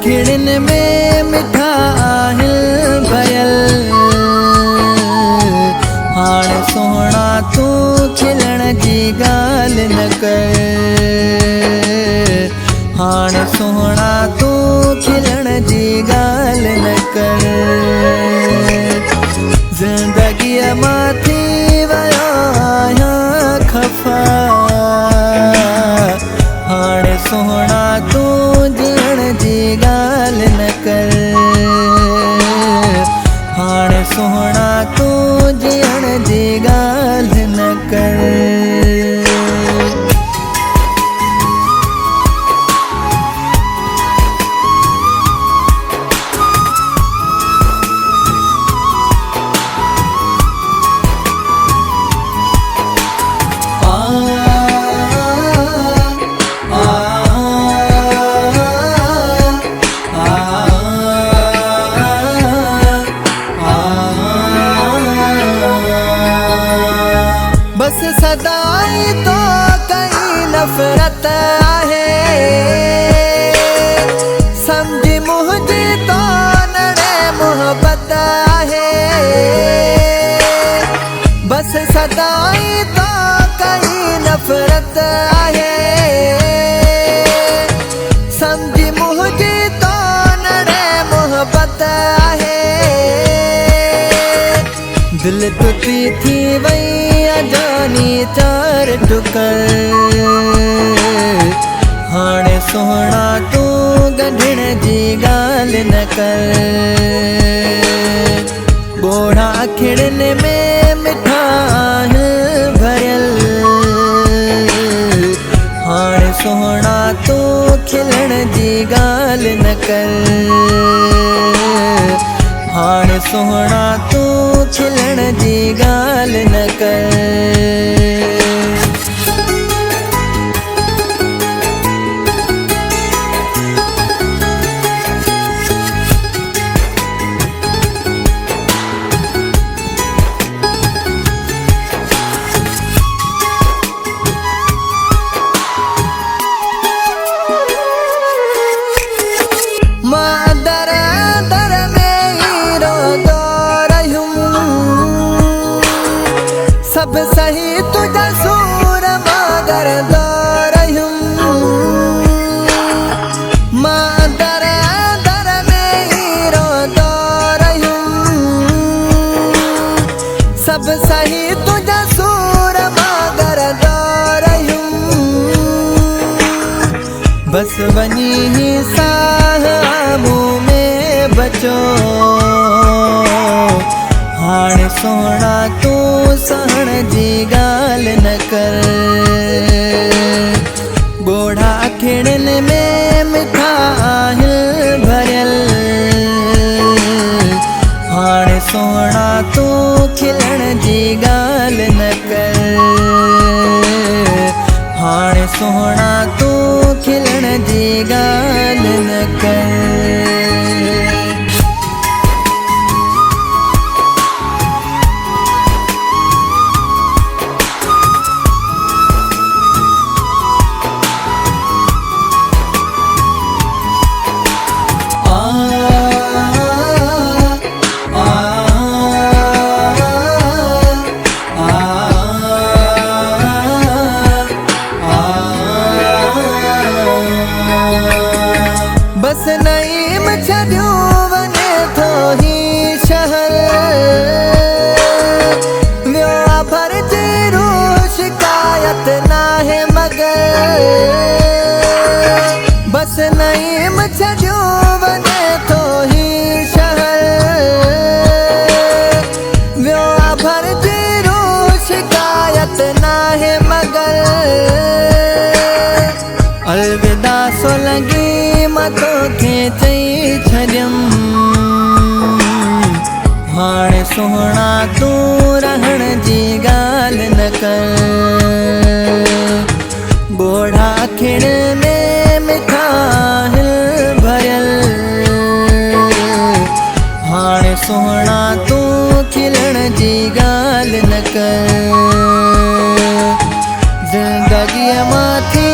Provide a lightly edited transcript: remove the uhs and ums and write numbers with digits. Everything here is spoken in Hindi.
अखिड़न में मिठा आहिल भयल। हाण सोहणा तू खिलण जी गाल न कर। हाण सोहणा तू खिलण जी गाल न कर। जिंदगी मां थी वयो आहियां खफा। हाण सोहणा तू जीअण जी गाल न कर। हाण सोहणा तू जीअण जी गाल न कर। बस सदाई तो कई नफरत आहे। समझी मुझी तो नड़े मोहब्बत आहे। बस सदाई तो कई नफरत आहे। समझी मुझी तो नड़े मोहब्बत आहे। दिल टुटी थी वई जानी चार टुकर। हाणे सोहणा तू गंढण जी गाल न कर। ॻोढ़ा अखिड़न में मिठा आहिल भरियल। हाणे सोहणा तू खिलण जी गाल न कर। हाण सोहणा तू खिलण जी गाल न कर। सब सही तुझा सूर मगर दौरयूं। मां दर दर में हीरो दौरयूं। सब सही तुझा सूर मगर दौरयूं। बस वनी ही साह मुँह में बचो। हाण सोहणा तू सहण जी गाल न कर। ॻोढ़ा अखिड़न में मिठा आहिल भरियल। हाण सोहणा तू खिलण जी गाल न कर। हाण सोहणा तू खिलण जी गाल न कर। बस नईम छॾियो वञे थो ही शहर। वियो आहे भरिजी रूह शिकायत नाहे मगर। बस नईम छॾियो वञे थो ही शहर। वियो आहे भरिजी रूह शिकायत नाहे मगर। अलविदा सोलंगी मां तोखे चई छॾियम। हाणे सोहणा तू रहण जी गाल न कर। ॻोढ़ा अखिड़ में मिठा आहिल भरियल। हाणे सोहणा तू खिलण जी गाल न कर। जिंदगी मां थी